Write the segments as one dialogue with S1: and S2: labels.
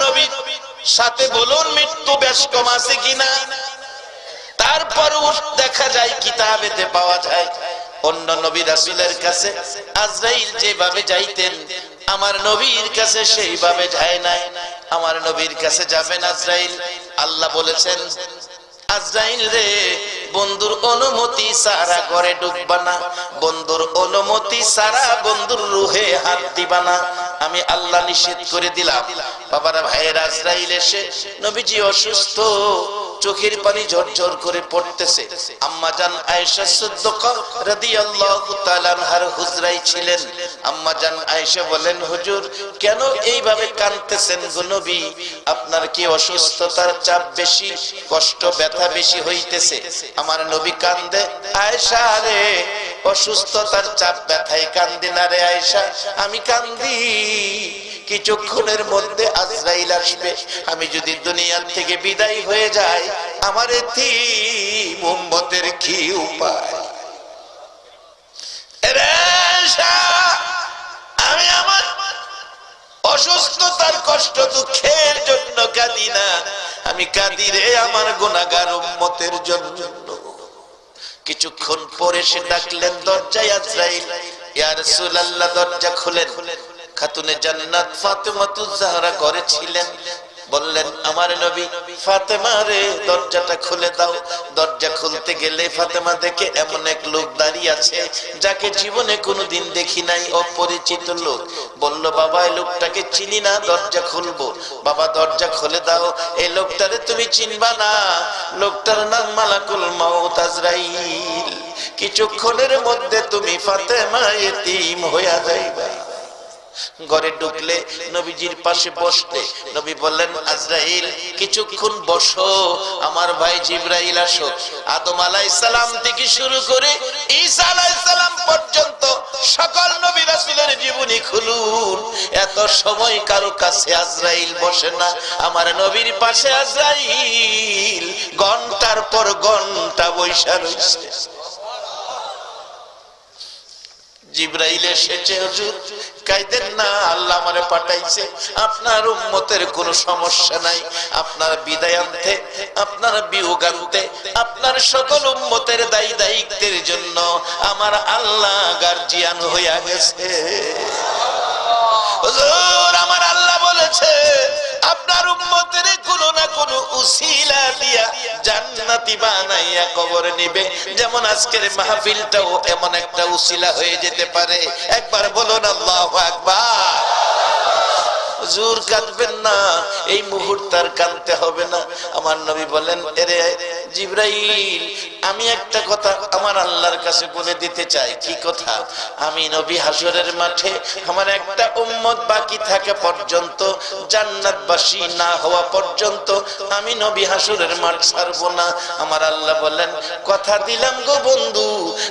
S1: নবী সাথে বলুন মৃত্যু বেশ কম আছে কিনা? তারপরও দেখা যায় কিতাবেতে পাওয়া যায় অন্য নবী রাসূলের কাছে আজরাইল যেভাবে যাইতেন আমার নবীর কাছে সেইভাবে যায় না। আমার নবীর কাছে যাবেন আজরাইল, আল্লাহ বলেছেন আজরাইল রে বন্ধুর অনুমতি ছাড়া ঘরে ঢুকবা না, বন্ধুর অনুমতি ছাড়া বন্ধুর রূহে হাত দিবা না, আমি আল্লাহ নিষেধ করে দিলাম। বাবারা ভাইয়ের আজরাইল এসে নবীজি অসুস্থ, চোখের পানি ঝরঝর করে পড়তেছে। আম্মা জান আয়েশা সিদ্দিকা রাদিয়াল্লাহু তাআলা আনহার হুজরায় ছিলেন। আম্মা জান আয়েশা বলেন হুজুর কেন এইভাবে কাঁদতেছেন গো নবী, আপনার কি অসুস্থতার চাপ বেশি, কষ্ট ব্যথা বেশি হইতেছে? আমার নবী কান্দে, আয়েশা রে অসুস্থতার চাপ ব্যথায় কান্দি না রে আয়েশা, আমি কান্দি কিছুক্ষণের মধ্যে আজরাইল আসবে, আমি যদি দুনিয়া থেকে বিদায় হয়ে যাই আমার এতিম উম্মতের কি উপায়? আমি আমার অসুস্থতার কষ্ট দুঃখের জন্য কাঁদি না, আমি কাঁদি রে আমার গুনাহগার উম্মতের জন্য। কিছুক্ষণ পরে সে ডাকলেন দরজায় আজরাইল, ইয়া রাসূলুল্লাহ দরজা খুলেন। খাতুনে জান্নাত ফাতেমাতুজ জাহরা ঘরে ছিলেন, বললেন আমার নবী ফাতেমা রে দরজাটা খুলে দাও। দরজা খুলতে গেলে ফাতেমা দেখে এমন এক লোক দাঁড়িয়ে আছে যাকে জীবনে কোনোদিন দেখি নাই, অপরিচিত লোক। বলল বাবা এই লোকটাকে চিনি না, দরজা খুলবো। বাবা দরজা খুলে দাও, এই লোকটারে তুমি চিনবা না, লোকটার নাম মালাকুল মাউত আজরাইল, কিছুক্ষণের মধ্যে তুমি ফাতেমা এতিম হইয়া যাইবা। ঘরে ঢুকলে নবীজির পাশে বসতে নবী বললেন আজরাইল কিছুক্ষণ বসো, আমার ভাই জিবরাইল আসো। আদম আলাইহিস সালাম থেকে শুরু করে ঈসা আলাইহিস সালাম পর্যন্ত সকল নবী রাসূলের জীবনী খুলুন, এত সময় কারো কাছে আজরাইল বসে না। আমার নবীর পাশে আজরাইল ঘন্টার পর ঘন্টা বৈশা রইছে। জিবরাইল এসেছে, হুজুর কাইদেন না, আল্লাহ আমারে পাঠাইছে, আপনার উম্মতের কোনো সমস্যা নাই, আপনার বিদায় আনতে, আপনার বিয়োগ আনতে, আপনার সকল উম্মতের দায়ী দায়িত্বের জন্য আমার আল্লাহ গার্জিয়ান হইয়া গেছে। হুজুর আমার আল্লাহ বলেছে আপনার উম্মতের কোনো না কোনো উসিলা দিয়া জান্নাতি বানাইয়া কবরে নিবে, যেমন আজকের মাহফিলটাও এমন একটা উসিলা হয়ে যেতে পারে। একবার বলুন আল্লাহু আকবার। হুজুর কাঁদবেন না, এই মুহূর্তে আর কাঁদতে হবে না। আমার নবী বলেন এরে জিবরাইল আমি একটা কথা আমার আল্লাহর কাছে বলে দিতে চাই। কি কথা? আমি নবী হাসরের মাঠে আমার একটা উম্মত বাকি থাকা পর্যন্ত, জান্নাতবাসী না হওয়া পর্যন্ত আমি নবী হাসরের মাঠ ছাড়বো না। আমার আল্লাহ বলেন কথা দিলাম গো বন্ধু,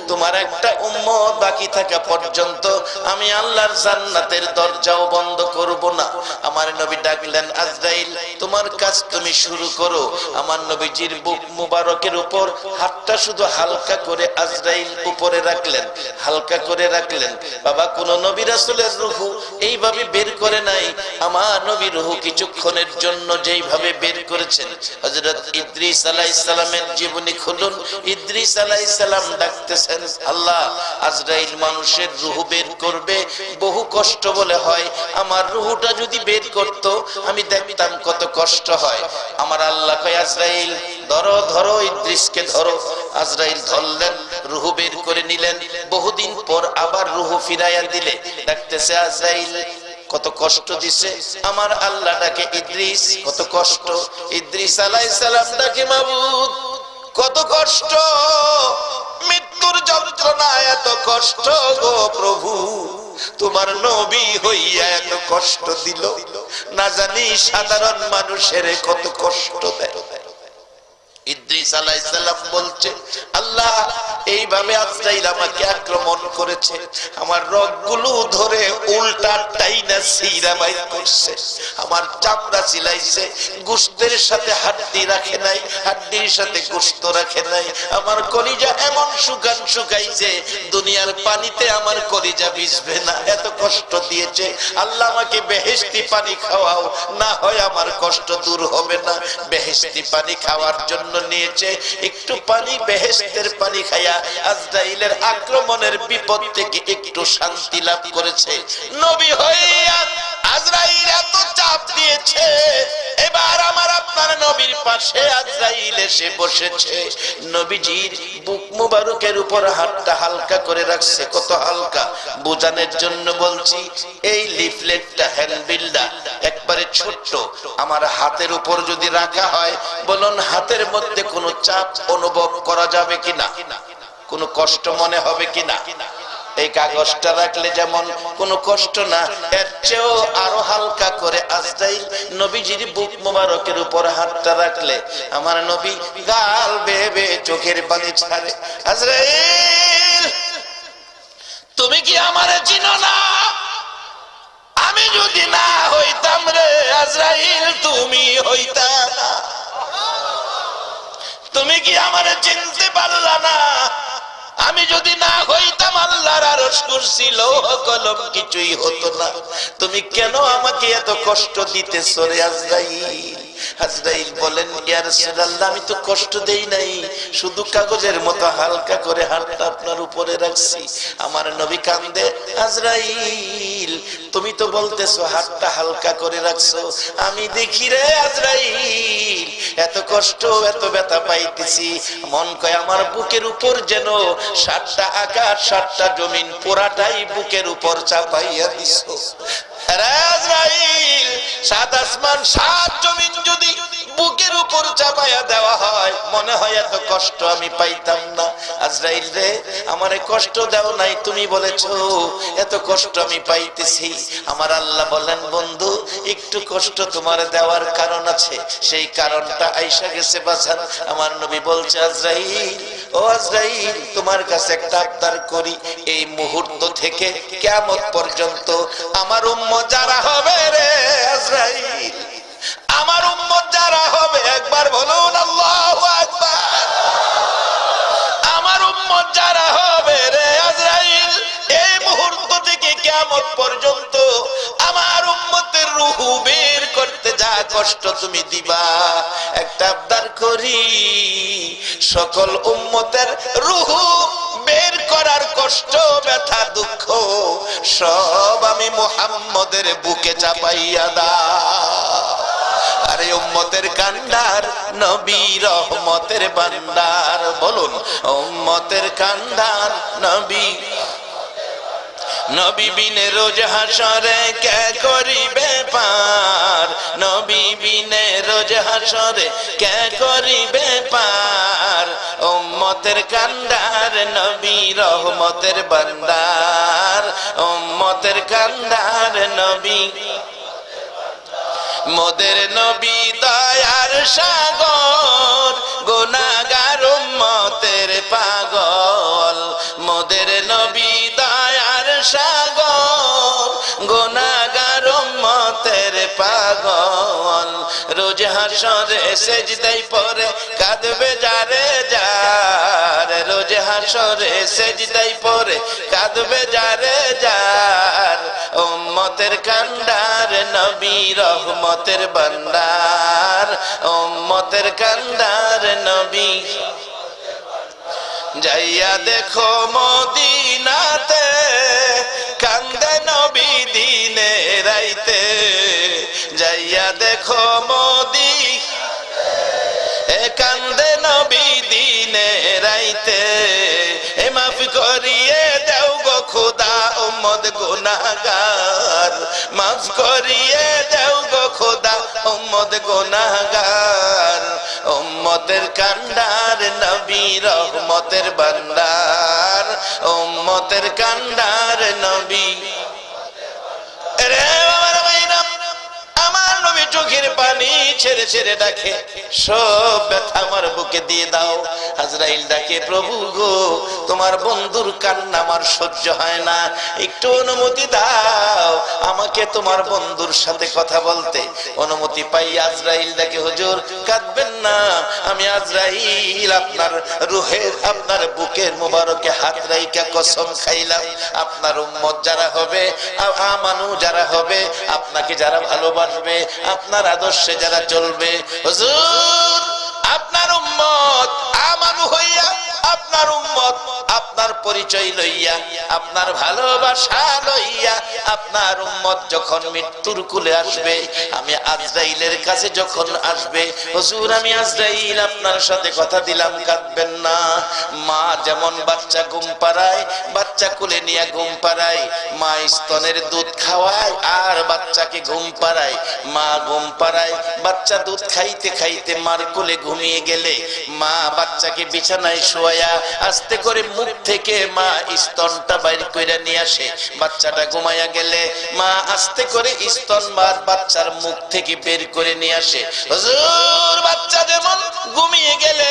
S1: তোমার একটা উম্মত বাকি থাকা পর্যন্ত আমি আল্লাহর জান্নাতের দরজাও বন্ধ করব না। আমার নবী ডাকলেন আজরাইল তোমার কাজ তুমি শুরু করো। আমার নবীজির বুক মুবারকের উপর হাতটা শুধু হালকা করে আজরাইল উপরে রাখলেন, হালকা করে রাখলেন। বাবা কোন নবী রাসূলের রূহ এইভাবে বের করে নাই, আমার নবী রূহ কিছুক্ষণের জন্য যেইভাবে বের করেছেন। হযরত ইদ্রিস আলাইহিস সালামের জীবনী খুলুন, ইদ্রিস আলাইহিস সালাম ডাকতেছেন আল্লাহ আজরাইল মানুষের রূহ বের করবে, বহু কষ্ট বলে হয়, আমার রূহটা যদি বের করত আমি দেখতাম কত কষ্ট হয়। আমার আল্লাহ কয় আজরাইল ধরো ধরো, ইদ্রিসকে ধরো। আজরাইল ধরলেন, রূহ বের করে নিলেন। বহুদিন পর আবার রূহ ফিরাইয়া দিলে ডাকতেছে আজরাইল কত কষ্ট দিছে। আমার আল্লাহ ডাকে ইদ্রিস কত কষ্ট। ইদ্রিস আলাইহিস সালাম ডাকে মাবুদ কত কষ্ট, মৃত্যুর যন্ত্রণা এত কষ্ট গো প্রভু, তোমার নবী হইয়া এত কষ্ট দিল, না জানি সাধারণ মানুষের কত কষ্ট দেয়। ইদ্রিস আলাইহিস সালাম বলছে, আল্লাহ এইভাবে আজরাইল আমাকে আক্রমণ করেছে, আমার রগগুলো ধরে উল্টা টাইনা ছিঁড়া বাইর করছে, আমার চামড়া ছিলাইছে, গোশতের সাথে হাড্ডি রাখে নাই, হাড্ডির সাথে গোশত রাখে নাই, আমার কলিজা এমন শুকাইছে দুনিয়ার পানিতে আমার কলিজা ভিজবে না, এত কষ্ট দিয়েছে। আল্লাহ আমাকে বেহেশতি পানি খাওয়াও, না হয় আমার কষ্ট দূর হবে না। বেহেশতি পানি খাওয়ার জন্য নিয়েছে, একটু পানি বেহেশতের পানি খায়া আজরাইলের আক্রমণের বিপদ থেকে একটু শান্তি লাভ করেছে। নবী হইয়া আজরাইল এত চাপ দিয়েছে, এবার আমার আপনার নবীর পাশে আজরাইল এসে বসেছে, নবীজির বুক মুবারকের উপর হাতটা হালকা করে রাখছে। কত হালকা বোঝানোর জন্য বলছি, এই লিফলেটটা হ্যান্ডবিলটা একবারে ছোট্ট, আমার হাতের উপর যদি রাখা হয়, বলুন হাতের মধ্যে কোনো চাপ অনুভব করা যাবে কিনা, কোনো কষ্ট মনে হবে কিনা? এই কাগজটা রাখলে যেমন কোনো কষ্ট না, এর চেয়েও আরো হালকা করে আজরাইল নবীজির বুক মোবারকের উপর হাতটা রাখলে আমার নবী গাল বেয়ে বেয়ে চোখের পানি ছাড়ে। আজরাইল, তুমি কি আমারে চিনো না? আমি যদি না হইতাম রে আজরাইল, তুমি হইতা না। তুমি কি আমারে চিনতে পারলা না? আমি যদি না হইতাম আল্লাহর আরশ কুরসি লৌহ কলম কিছুই হতো না। তুমি কেন আমাকে এত কষ্ট দিতেছো রে আজরাইল? আজরাইল বলেন, ইয়া রাসূলুল্লাহ, আমি তো কষ্ট দেই নাই, শুধু কাগজের মতো হালকা করে হাতটা আপনার উপরে রাখছি। আমার নবী কান্দে, আজরাইল তুমি তো বলতেছো হাতটা হালকা করে রাখছো, আমি দেখি রে আজরাইল এত কষ্ট এত ব্যথা পাইতেছি, মন কয় আমার বুকের উপর যেন 7টা আকাশ 7টা জমিন পুরাটাই বুকের উপর চাপাইয়া দিছো। আজরাইল, 7 আসমান 7 জমিন যদি বুকের উপর চাপাইয়া দেওয়া হয়, মনে হয় এত কষ্ট আমি পাইতাম না। আজরাইল রে, আমারে কষ্ট দাও নাই, তুমি বলেছো এত কষ্ট আমি পাইতেছি। আমার আল্লাহ বলেন, বন্ধু একটু কষ্ট তোমার দেওয়ার কারণ আছে, সেই কারণটা আইসা গেছে বাজান। আমার নবী বলছে, আজরাইল, ও আজরাইল, তোমার কাছে একটা আবদার করি, এই মুহূর্ত থেকে কিয়ামত পর্যন্ত আমার উম্মত যারা হবে রে আজরাইল, আমার উম্মত যারা হবে, একবার বলুন আল্লাহু আকবার, আমার উম্মত যারা হবে রে আজরাইল, এই মুহূর্ত থেকে কিয়ামত পর্যন্ত আমার উম্মতের রূহ বের করতে যা কষ্ট তুমি দিবা, একটা আবদার করি, সকল উম্মতের রূহ বের করার কষ্ট ব্যথা দুঃখ সব আমি মুহাম্মদের বুকে চাপাইয়া দাও। আরে উম্মতের কান্ডার নবী রহমতের ভান্ডার, বলুন উম্মতের কান্ডার নবী, নবী বিনে রোজ হাসরে কে করিবে পার, নবী বিনে রোজ হাসরে কে করিবে পার, উম্মতের কান্ডার নবী রহমতের ভান্ডার, উম্মতের কান্ডার নবী, মোদের নবী দয়ার সাগর, গুনাহগার উম্মতের পাগল, মোদের নবী দয়ার সাগর, গুনাহগার উম্মতের পাগল, রোজ হাসরে সেজদায় পড়ে কাঁদবে যারে যার, রোজ হাসরে সেজদায় পড়ে কাঁদবে যারে যার, উম্মতের কান্ডার নবী রহমতের ভান্ডার, উম্মতের কান্ডার নবী। যাইয়া দেখো মদিনাতে কান্দে নবী দিনে রাইতে, যাইয়া দেখো মদিনাতে কান্দে নবী দিনে রাইতে, এ মাফ করিয়ে দেও গো খোদা উম্মত গুনাহগার, মাফ করিয়ে দেও গো খোদা উম্মত গুনাহগার, উম্মতের কান্ডার নবী রহমতের ভান্ডার, উম্মতের কান্ডার নবী। রে আমার ভাইরা, আমার নবী চোখের পানি ছেড়ে ছেড়ে ডাকে, সব ব্যথা আমার বুকে দিয়ে দাও। আজরাইল ডাকে, প্রভু গো, তোমার বন্ধুর কান্না আমার সহ্য হয় না, একটু অনুমতি দাও আমাকে তোমার বন্ধুর সাথে কথা বলতে। অনুমতি পাই আজরাইল ডাকে, হুজুর কাঁদবেন না, আমি আজরাইল আপনার রূহের, আপনার বুকের মুবারকে হাত রাইখা কসম খাইলাম, আপনার উম্মত যারা হবে, আমানু যারা হবে, আপনাকে যারা ভালোবাসবে, আপনার আদর্শে যারা চলবে, হুজুর আপনার উম্মত আমানু হইয়া, আপনার উম্মত আপনার পরিচয় লইয়া, আপনার ভালোবাসা লইয়া, আপনার উম্মত যখন মৃত্যুর কুলে আসবে, আমি আজরাইলের কাছে যখন আসবে, হুজুর আমি আজরাইল আপনার সাথে কথা দিলাম, কাঁদবেন না। মা যেমন বাচ্চা ঘুম পাড়ায়, বাচ্চা কুলে নিয়ে ঘুম পাড়ায়, মা স্তনের দুধ খাওয়ায় আর বাচ্চাকে ঘুম পাড়ায়, মা ঘুম পাড়ায়, বাচ্চা দুধ খাইতে খাইতে মার কোলে ঘুমিয়ে গেলে মা বাচ্চাকে বিছানায় শোয়া আস্তে করে মুখ থেকে মা স্তনটা বাইর করে নিয়ে আসে। বাচ্চাটা ঘুমায়া গেলে মা আস্তে করে স্তন বাচ্চার মুখ থেকে বের করে নিয়ে আসে। হুজুর বাচ্চা যেমন ঘুমিয়ে গেলে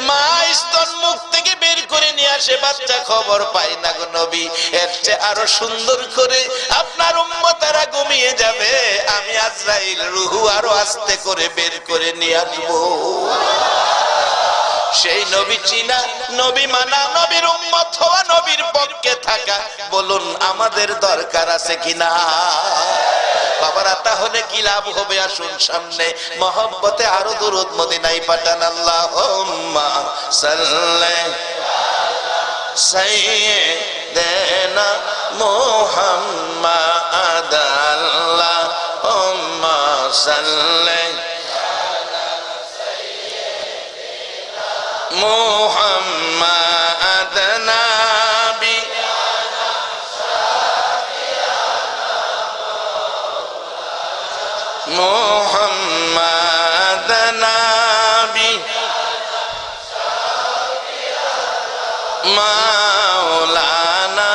S1: মা স্তন মুখ থেকে বের করে নিয়ে আসে, বাচ্চা খবর পায় না গো নবী, এর চেয়ে আরো সুন্দর করে আপনার উম্মতেরা ঘুমিয়ে যাবে, আমি আজরাইল রূহু আরো আস্তে করে বের করে নিয়ে আসবো। সেই নবী চিনা, নবী মানা, নবীর উম্মত হওয়া, নবীর পক্ষে থাকা, বলুন আমাদের দরকার আছে কিনা? বাবারা তাহলে কি লাভ হবে? আসুন সামনে মহব্বতে আরো দুরূদ মদিনায় পাঠান। আল্লাহুম্মা সাল্লি সাইয়্যিদানা মুহাম্মাদ, আল্লাহুম্মা সাল্লি মুহাম্মাদ নাবি মুহাম্মাদ নাবি মাওলানা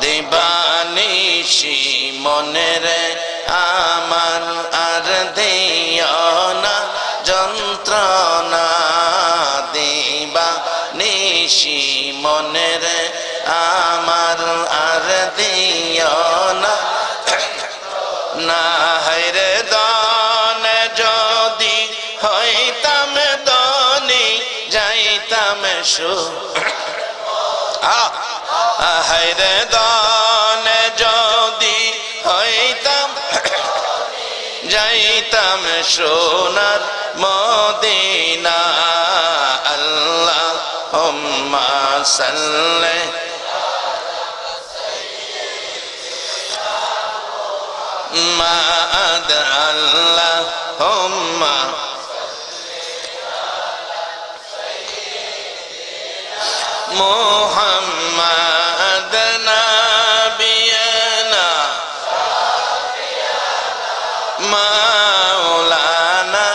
S1: দিবানিশি মনের আমার আর দিও না যন্ত্রণা, দিবানিশি মনের আমার আর দিও না, না হায়রে দান যদি হইতাম দনি যাইতাম সু, হায়রে দান যদি হইতাম যাইতাম সোনার মদিনা। আল্লাহুম্মা সাল্লি মা'আদ, আল্লাহুম্মা মুহাম্মাদ নাবিয়ানা মাওলানা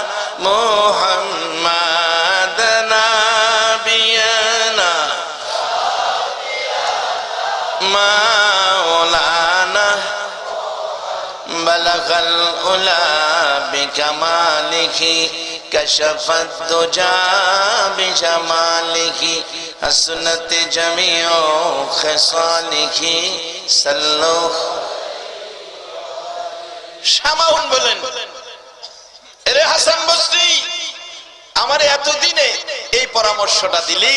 S1: মুহাম্মাদ নাবিয়ানা মাওলানা বালাগাল উলা বিকামালিহি কাশাফাত দুজা বিজামালিহি হাসনাত জামিউ খিসালিহি সাল্লাল্লাহু। শামাউন বলেন, এরে হাসান বসরি, আমার এতদিনে এই পরামর্শটা দিলি,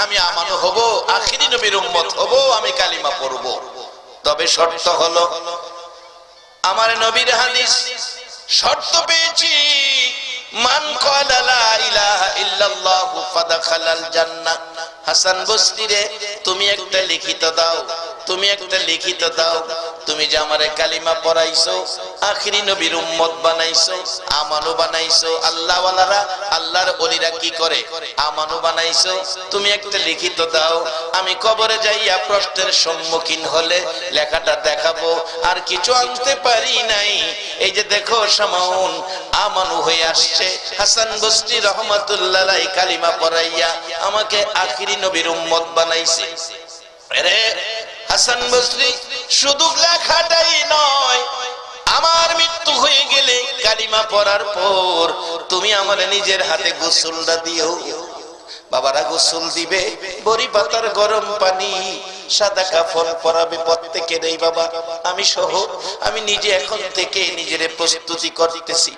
S1: আমি আমানু হব, আখিরি নবীর উম্মত হব, আমি কালিমা পড়ব, তবে শর্ত হলো আমার নবীর হাদিস শর্ত পেয়েছি, মান ক্বালা লা ইলাহা ইল্লাল্লাহু ফাদাখালাল জান্নাহ। হাসান বসরি রে, তুমি একটা লিখিত দাও, তুমি একটা লিখিত দাও, তুমি যে আমারে কালিমা পড়াইছো, আখিরি নবীর উম্মত বানাইছো, আমানু বানাইছো। আল্লাহ ওয়ালারা, আল্লাহর ওলিরা কি করে? আমানু বানাইছো, তুমি একটা লিখিত দাও, আমি কবরে যাইয়া প্রশ্নের সম্মুখীন হলে লেখাটা দেখাবো। আর কিছু আনতে পারি নাই, এই যে দেখো শামাউন আমানু হয়ে আসছে, হাসান বসরি রহমাতুল্লাহ আলাইহি কালিমা পড়াইয়া আমাকে আখিরি নবীর উম্মত বানাইছে। আরে হাসান বসরি শুধু লেখাটাই নয়, আমার মৃত্যু হয়ে গেলে কালিমা পড়ার পর তুমি আমার নিজের হাতে গোসলটা দিও। বাবারা গোসল দিবে, বড়ি পাতার গরম পানি, সাদা কাফন পরাবে প্রত্যেকের। এই বাবা আমি সহ আমি নিজে এখন থেকে নিজের প্রস্তুতি করতেছি।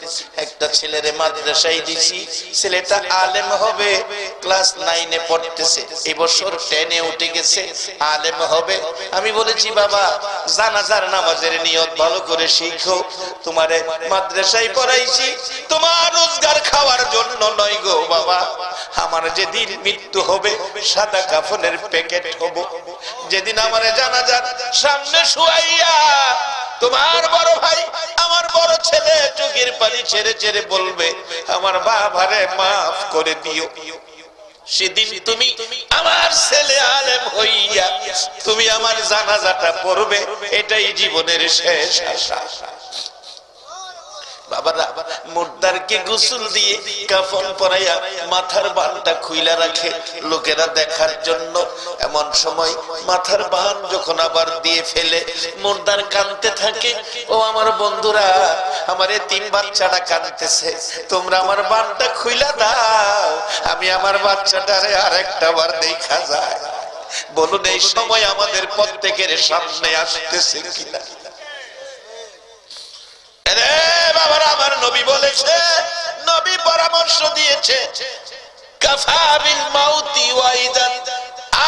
S1: একটা ছেলেরে মাদ্রাসায় দিছি, ছেলেটা আলেম হবে, ক্লাস 9 পড়তেছে, এই বছর 10 উঠে গেছে, আলেম হবে। আমি বলেছি বাবা জানাজার নামাজের নিয়ত ভালো করে শিখো, তোমারে মাদ্রাসায় পড়াইছি তোমার রোজগার খাওয়ার জন্য নয় গো বাবা। আমার যেদিন মৃত্যু হবে সাদা কাফনের প্যাকেট হব, যেদিন আমার জানাজার সামনে শুয়াইয়া তোমার বড় ভাই আমার বড় ছেলে চোখের পানি ছেড়ে ছেড়ে বলবে আমার বাবারে মাফ করে দিও, সেদিন তুমি আমার ছেলে আলেম হইয়া তুমি আমার জানাজাটা পড়বে, এটাই জীবনের শেষ আশা। বাবারা মুর্দারকে গোসল দিয়ে কাফন পরাইয়া মাথার বানটা খুইলা রাখে লোকেরা দেখার জন্য। এমন সময় মাথার বান যখন আবার দিয়ে ফেলে মুর্দার কাঁদতে থাকে, ও আমার বন্ধুরা আমার এতিম বাচ্চাটা কাঁদতেছে, তোমরা আমার বানটা খুইলা দাও, আমি আমার বাচ্চাটারে আরেকটা বার দেখা যায়। বলুন এই সময় আমাদের প্রত্যেকের সামনে আসতেছে কিনা? বাবার আমার নবী বলেছে, নবী পরামর্শ দিয়েছে কাফা বিল মাউতি ওয়াইদান,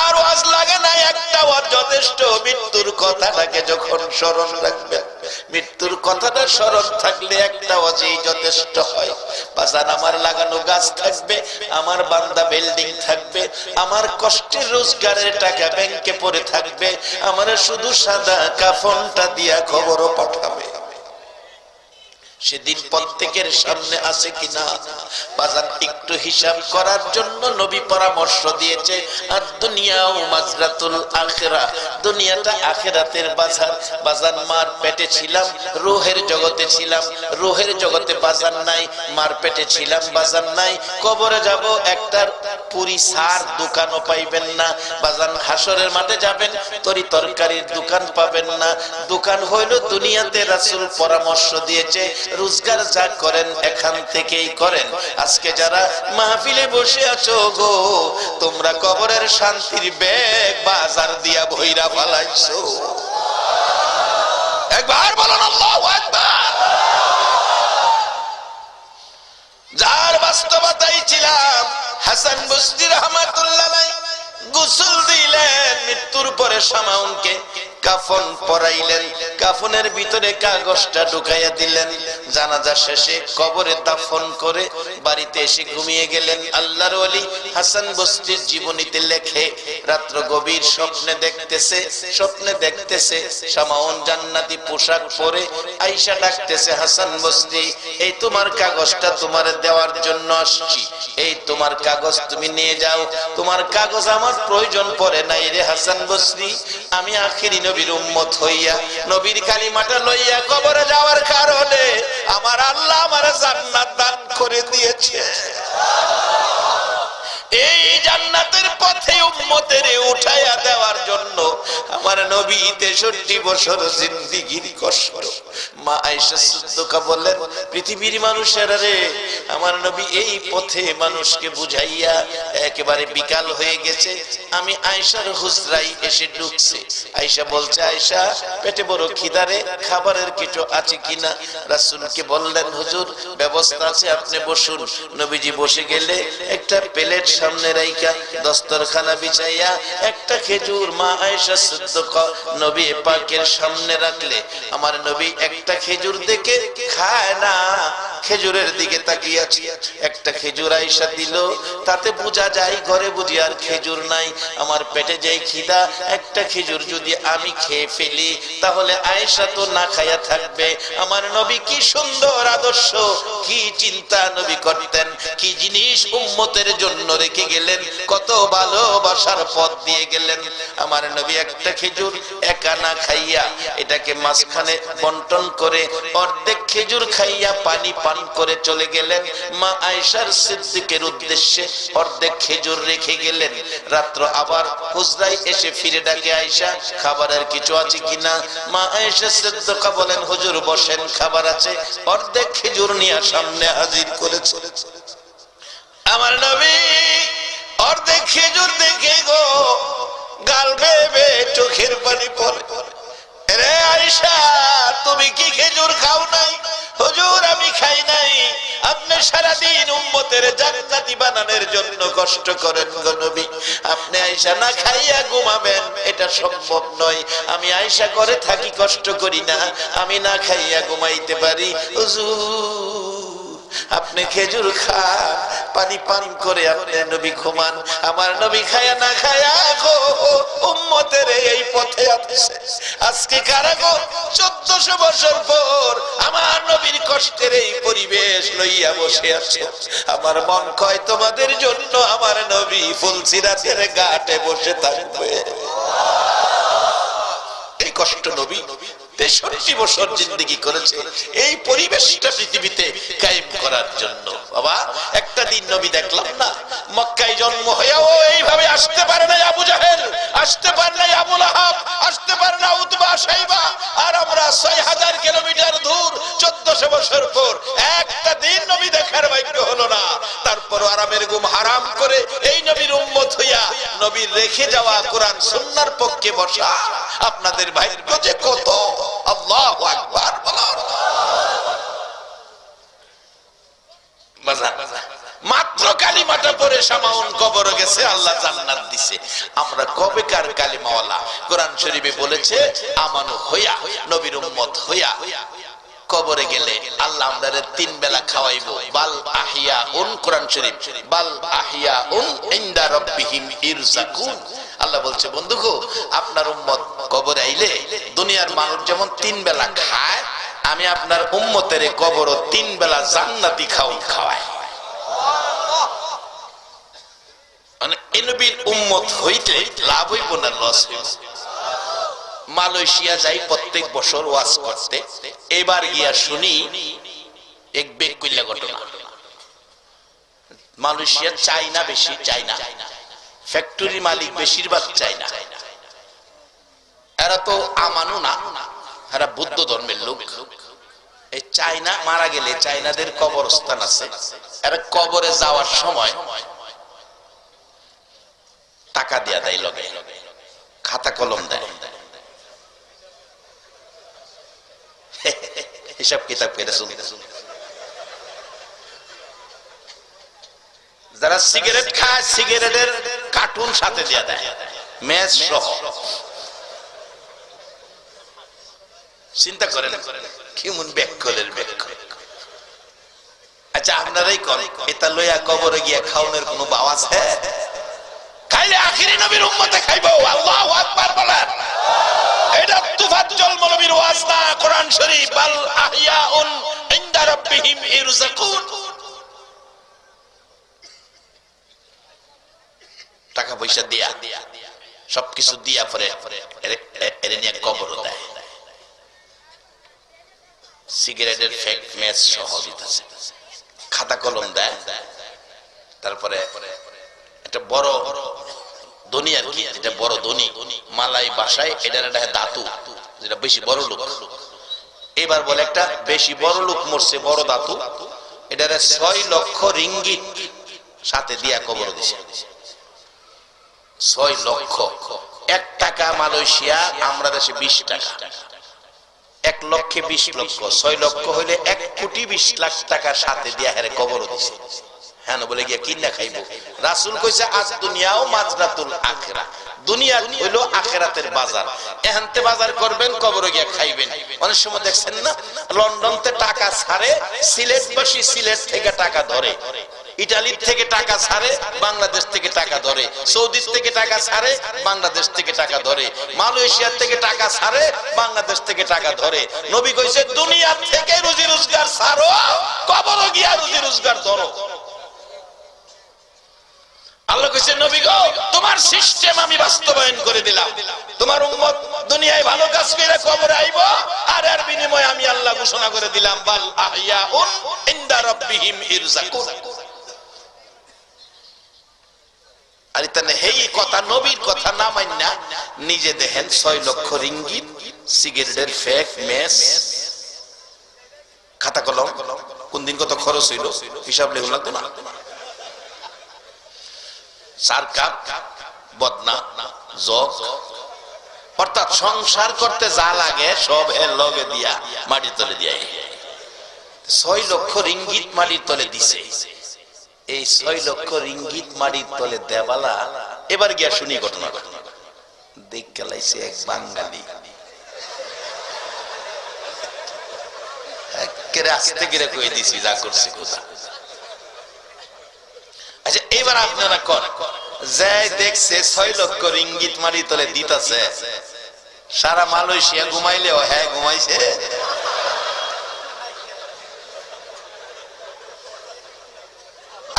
S1: আর ওয়াজ লাগে না, একটা ওয়াজ যথেষ্ট। মৃত্যুর কথাটাকে যখন স্মরণ রাখবে, মৃত্যুর কথাটা স্মরণ থাকলে একটা ওয়াজই যথেষ্ট হয়। বাজান আমার লাগানো গাছ থাকবে, আমার বান্দা বিল্ডিং থাকবে, আমার কষ্টের রোজগারের টাকা ব্যাংকে পড়ে থাকবে, আমার শুধু সাদা কাফনটা দিয়া খবরও পাঠাবে। সেদিন প্রত্যেকের সামনে আছে কিনা বাজান একটু হিসাব করার জন্য নবী পরামর্শ দিয়েছে। আর দুনিয়াও মাজরাতুল আখিরা, দুনিয়াটা আখিরাতের বাজার। বাজান মার পেটে ছিলাম, রূহের জগতে ছিলাম, রূহের জগতে বাজার নাই, মার পেটে ছিলাম, বাজার নাই। কবরে যাব, একটা পুরি সার দোকানও পাইবেন না। বাজান হাসরের মাঠে যাবেন, তরি তরকারির দোকান পাবেন না। দোকান হইল দুনিয়াতে। রাসূল পরামর্শ দিয়েছে রোজগার যা করেন এখান থেকেই করেন। আজকে যারা মাহফিলে বসে আছো গো, তোমরা কবরের শান্তির ব্যাগ বাজার দিয়া ভইরা ফালাইছো। একবার বলুন আল্লাহু আকবার। যার বাস্তবতাই ছিলাম হাসান বসরি রাহমাতুল্লাহ আলাইহি গোসল দিলেন, মৃত্যুর পরে শামাউনকে কাফন পরাইলেন, কাফনের ভিতরে কাগজটা ঢুকাইয়া দিলেন। জানাজা শেষে কবরে দাফন করে বাড়িতে এসে ঘুমিয়ে গেলেন। আল্লাহর ওলি হাসান বসরির জীবনীতে লেখে, রাত্র গভীর স্বপ্নে দেখতেছে শামাউন জান্নাতি পোশাক পরে আয়েশা ডাকতেছে, হাসান বসরি এই তোমার কাগজটা তোমার দেওয়ার জন্য আসছি, এই তোমার কাগজ তুমি নিয়ে যাও। তোমার কাগজ আমার প্রয়োজন পড়ে নাই রে হাসান বসরি, আমি আখিরি নবীর উম্মত হইয়া নবীর কালিমাটা লইয়া কবরে যাওয়ার কারণে আমার আল্লাহ আমার জান্নাত দান করে দিয়েছে। এই জান্নাতের পথে উম্মতের উঠাইয়া দেওয়ার জন্য আমার নবী 63 বছর জিন্দেগীর কষ্ট। মা আয়েশা সিদ্দিকা বলেন, পৃথিবীর মানুষেরা রে, আমার নবী এই পথে মানুষকে বুঝাইয়া একেবারে বিকাল হয়ে গেছে, আমি আয়েশার হুজরায় এসে ঢুকছি। আয়েশা বলছে, আয়েশা পেটে বড় খিদা রে, খাবারের কিছু আছে কিনা? রাসূলকে বললেন, হুজুর ব্যবস্থা আছে, আপনি বসুন। নবীজি বসে গেলে একটা প্লেট সামনে রাইখা দস্তরখানা বিছাইয়া একটা খেজুর মা আয়েশা সিদ্দিকা নবী পাকের সামনে রাখলে আমার নবী একটা খেজুর দেখে খায় না, খেজুরের দিকে তাকিয়ে আছে। একটা খেজুর আয়েশা দিল, তাতে বোঝা যায় ঘরে বুঝি আর খেজুর নাই। আমার পেটে যে খিদা, একটা খেজুর যদি আমি খেয়ে ফেলি তাহলে আয়েশা তো না খায়া থাকবে। আমার নবী কি সুন্দর আদর্শ, কি চিন্তা নবী করতেন, কি জিনিস উম্মতের জন্য রেখে গেলেন, কত ভালোবাসার পথ দিয়ে গেলেন। আমার নবী একটা খেজুর একা না খাইয়া এটাকে মাঝখানে বন্টন করে অর্ধেক খেজুর খাইয়া পানি পান করে চলে গেলেন। মা আয়েশার সিদ্দিকের উদ্দেশ্যে অর্ধেক খেজুর রেখে গেলেন। রাত্র আবার হুজরায় এসে ফিরে ডাকে, আয়েশা খাবারের কিছু আছে কিনা? মা আয়েশা সিদ্দিকা বলেন, হুজুর বসেন, খাবার আছে। অর্ধেক খেজুর নিয়ে সামনে হাজির করেছে। আমার নবী অর্ধেক খেজুর দেখে গো গাল বেয়ে চোখের পানি পড়ে। রে আয়েশা, তুমি কি খেজুর খাও নাই? হুজুর আমি খাই নাই। আপনি সারাদিন উম্মতের জান্নাতি বানানোর জন্য কষ্ট করেন গো নবী, আপনি আয়েশা না খাইয়া ঘুমাবেন এটা সম্ভব নয়। আমি আয়েশা করে থাকি, কষ্ট করি না, আমি না খাইয়া ঘুমাইতে পারি। হুজুর আপনি খেজুর খান, পানি পান করে আপনি নবী ঘুমান। আমার নবী খায়া না খায়া গো উম্মতের এই পথে আছে। আজকে কারা গো 1400 বছর পর আমার নবীর কষ্টের এই পরিবেশ লইয়া বসে আছে। আমার মন কয় তোমাদের জন্য আমার নবী ফুলসিরাতের ঘাটে বসে থাকবে। এই কষ্ট নবী 63 বছর জিন্দেগি করেছে এই পরিবেশটা পৃথিবীতে কায়েম করার জন্য। বাবা একটা দিন নবী দেখলাম না, মক্কায় জন্ম হয়েও এইভাবে আসতে পারে না আবু জাহেল, আসতে পারে না আবু লাহাব, আসতে পারে না উতবা শাইবা, আর আমরা 6000 কিলোমিটার দূর 1400 বছর পর একটা দিন নবী দেখার ভাগ্য হলো না। তারপর আরামের ঘুম হারাম করে এই নবীর উম্মত হইয়া নবীর রেখে যাওয়া কোরআন সুন্নাহর পক্ষে বসা আপনাদের ভাগ্য যে কত! আল্লাহু আকবার। মাত্র কালিমাটা পড়ে সামাউন কবর গেছে, আল্লাহ জান্নাত দিছে। আমরা কবেকার কালিমাওয়ালা? কোরআন শরীফে বলেছে আমানু হইয়া নবীর উম্মত হইয়া কবরে গেলে আল্লাহ আমাদের 3 বেলা খাওয়াইবো। বাল আহিয়াউন, কোরআন শরীফ, বাল আহিয়াউন ইনদা রাব্বিহিম ইরজাকুন। আল্লাহ বলছে বন্ধুগো আপনার উম্মত কবরে আইলে দুনিয়ার মানুষ যেমন 3 বেলা খায়, আমি আপনার উম্মতের কবরও 3 বেলা জান্নাতি খাওয়াই। মানে এই নবীর উম্মত হইতে লাভ হইব না লস হইব? মালয়েশিয়া যাই প্রত্যেক বছর ওয়াজ করতে, এবার গিয়া শুনি এক বেকুইল্লা ঘটনা। মালয়েশিয়া চাইনা বেশি, চাইনা ফ্যাক্টরি মালিক বেশিরভাগ চাইনা। এরা তো আমানু না, এরা বুদ্ধ ধর্মের লোক। এই চাইনা মারা গেলে চাইনাদের কবরস্থান আছে, এরা কবরে যাওয়ার সময় টাকা দিয়া দেয়, লগে খাতা কলম দেয়, হিসাব কিতাব করে শুনতে। যারা সিগারেট খায় সিগারেটের কার্টুন সাথে দিয়ে দেয়, ম্যাচ সহ। চিন্তা করেন কেমন ব্যাকলের ব্যাক। আচ্ছা আপনারাই করেন, এটা লইয়া কবরে গিয়া খাওয়ানোর কোনো ভাব আছে? খাইলে আখিরি নবীর উম্মতে খাইবো। আল্লাহু আকবার বলেন। এটা তুফাজ্জল নবীর ওয়াজ না, কোরআন শরীফ। বাল আহিয়াউন ইনদা রাব্বিহিম ইরজাকুন। টাকা পয়সা দিয়া সবকিছু দিয়া পরে এর নিয়ে কবর দেয়। সিগারেটের ফেক ম্যাচ সহ দিতেছে, খাতা কলম দেয়। তারপরে একটা বড় ধনী আর কি, এটা বড় ধনী মালাই বাসায়, এটার একটা ধাতু যেটা বেশি বড় লোক। এবার বলে একটা বেশি বড় লোক মরছে, বড় ধাতু, এটারে 6 লক্ষ রিঙ্গিত সাথে দিয়া কবর দিছে। 6 লক্ষ। 1 টাকা মালয়েশিয়া, আমরা দেশে 20 টাকা। 1 লক্ষে 20 লক্ষ, 6 লক্ষ হইলে 1 কোটি 20 লাখ টাকার সাথে দিয়া হেরে কবর দিছে। হ্যাঁ বলে গিয়া কিনা খাইব। রাসূল কইছে আজ দুনিয়াও মাজরাতুল আখিরা, দুনিয়া হইল আখিরাতের বাজার। এখানতে বাজার করবেন, কবরে গিয়া খাইবেন। অনেক সময় দেখছেন না লন্ডনতে টাকা ছাড়ে, সিলেটবাসী সিলেট থেকে টাকা ধরে, ইটালির থেকে টাকা ছাড়ে, বাংলাদেশ থেকে টাকা ধরে, সৌদি থেকে টাকা ছাড়ে, বাংলাদেশ থেকে টাকা ধরে, মালয়েশিয়া থেকে টাকা ছাড়ে, বাংলাদেশ থেকে টাকা ধরে। নবী কইছে দুনিয়া থেকে রুজি রোজগার ছাড়ো, কবরে গিয়া রুজি রোজগার ধরো। আল্লাহ কইছে নবী গো তোমার সিস্টেম আমি বাস্তবায়ন করে দিলাম, তোমার উম্মত দুনিয়ায় ভালো কাজ করে কবরে আইবো, আর এর বিনিময়ে আমি আল্লাহ ঘোষণা করে দিলাম বাল আহইয়াউন ইনদা রাব্বিহিম ইরযাকুন। আর তাহলে এই কথা নবীর কথা না মাইনা নিজে দেখেন 6 লক্ষ রিঙ্গিত সিগারেটের ফেক মেস খাতা কলম কোন দিন কত খরচ হইল হিসাব লেখা লাগতো না, 4 কাপ বদনা জগ, অর্থাৎ সংসার করতে যা লাগে সব এর লগে দিয়া মাটির তলে দিয়া 6 লক্ষ রিঙ্গিত মাটির তলে দিছে। এই 6 লক্ষ রিঙ্গিত মাটির তলে দেবালা এবার গিয়া শুনি ঘটনা দেখে লাইছে এক বাঙালি আস্তে করে কয়ে দিছি যা করছে কোথা। আচ্ছা এবার আপনারা কর যাই দেখছে 6 লক্ষ রিঙ্গিত মাটির তলে দিতেছে, সারা মালয়েশিয়া ঘুমাইলেও হ্যাঁ ঘুমাইছে।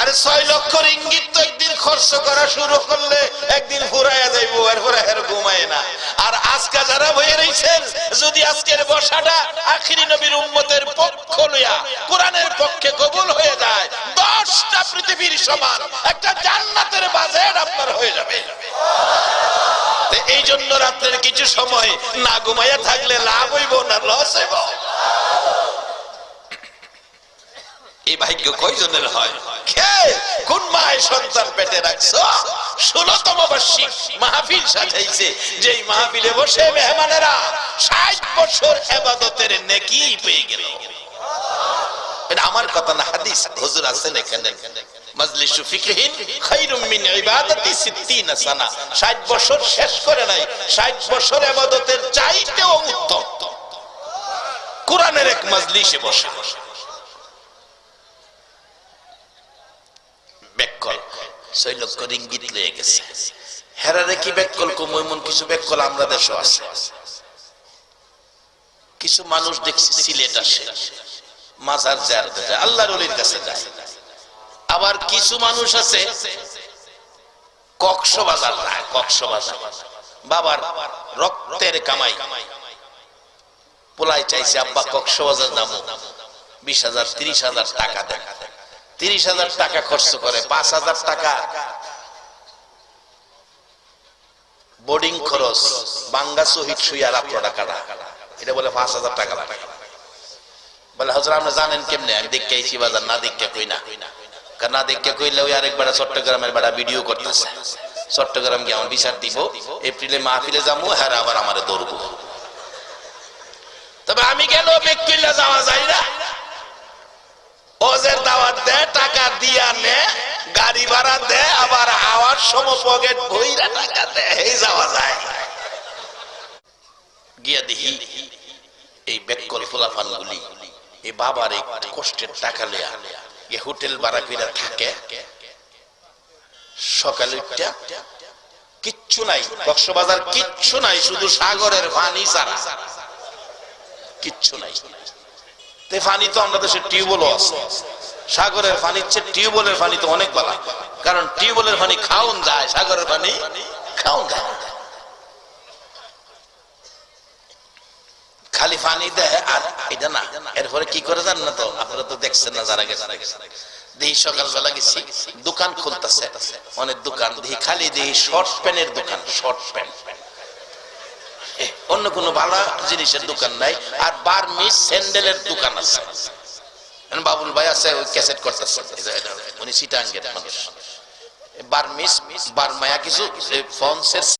S1: আরে 6 লক্ষ রিঙ্গিত তো একদিন খরচ করা শুরু করলে একদিন ফুরাইয়া যাইবো, এরপরে আর ঘুমায় না। আর আজকে যারা হয়ে রয়েছেন যদি আজকের বসাটা আখিরি নবীর উম্মতের পক্ষ লইয়া কোরআনের পক্ষে কবুল হয়ে যায় 10টা পৃথিবীর সমান একটা জান্নাতের বাজেট আপনার হয়ে যাবে। এই জন্য রাতের কিছু সময় না ঘুমাইয়া থাকলে লাভ হইব না লস হইব? এই ভাগ্য কয়জনের হয়? কোন মায়ের সন্তান পেটে রাখছো 16তম বার্ষিক মাহফিল সাজাইছে, যেই মাহফিলে বসে মেহমানেরা 60 বছর ইবাদতের নেকি পেয়ে গেল। এটা আমার কথা না, হাদিস হুজুর আছেন এখানে। মাজলিসু ফিকহিন খায়রুম মিন ইবাদাতি 60 সানা, 60 বছর শেষ করে নাই, 60 বছর ইবাদতের চাইতেও উত্তম কোরআনের এক মাজলিসে বসা। বেকল 6 লক্ষ রিঙ্গিত লয়ে গেছে, হেরারে কি বেকল কমন কিছু বেকল আমরা দেশে আছে। কিছু মানুষ দেখছি সিলেট আসে মাজার জিয়ারতে যায়, আল্লাহর ওলির কাছে যায়। আবার কিছু মানুষ আছে কক্সবাজার যায়, কক্সবাজার বাবার রক্তের কামাই পোলাই চাইছে আব্বা কক্সবাজার নামো 20,000 30,000 টাকা দেয়, 30,000 টাকা খরচ করে, 5,000 টাকা বোর্ডিং খরচ, বাঙ্গা শহীদ সুইয়ার আপনারা কাটা, এটা বলে 5,000 টাকা লাগে। বলে হুজুর আপনি জানেন কেমনে? আমি দেখে আইছি বাজার, না দেখে কই না, কারণ না দেখে কইলে ওই আরেকবার চট্টগ্রামের বেড়া ভিডিও করতেছে, চট্টগ্রাম গিয়ে আমার বিচার দিব, এপ্রিলে মাহফিলে যাবো, হ্যাঁ আবার আমারে ধরবো। তবে আমি গেল বেকুইলা যাওয়া যায় না, ওজের দাওয়াত দেয়, টাকা দিয়া নে, গাড়ি ভাড়া দেয়, আবার আওয়ার সময় পকেট ভইরা টাকা দেয়, এই যাওয়া যায়। গিয়া দেখি এই বেকল ফুলাফান গুলি এই বাবার এই কষ্টের টাকা লইয়া এই হোটেল ভাড়া কইরা থাকে, সকালে উঠা কিচ্ছু নাই, কক্সবাজার কিচ্ছু নাই, শুধু সাগরের পানি ছাড়া কিচ্ছু নাই। পানি তো আমরা দেশে টিউবওয়েলও আছে, সাগরের পানির চেয়ে টিউবওয়েলের পানি তো অনেক ভালো, কারণ টিউবওয়েলের পানি খাওন যায়, সাগরের পানি খাওন যায়। খালি পানি দেয় আর এটা না, এরপরে কি করে জান না? তো আপনারা তো দেখছেন না, যারা গেছে দেখি সকালবেলা গেছি দোকান খুলতেছে, অনেক দোকান দেখি খালি দেখি শর্ট প্যান্টের দোকান, শর্ট প্যান্ট, অন্য কোনো ভালো জিনিসের দোকান নাই। আর বার্মিজ স্যান্ডেলের দোকান আছে, বাবুল ভাই আছে ওই ক্যাসেট করতেছে, উনি সিটাঙ্গের মানুষ। বার্মিজ বার্মায়া কিছু ফোনসের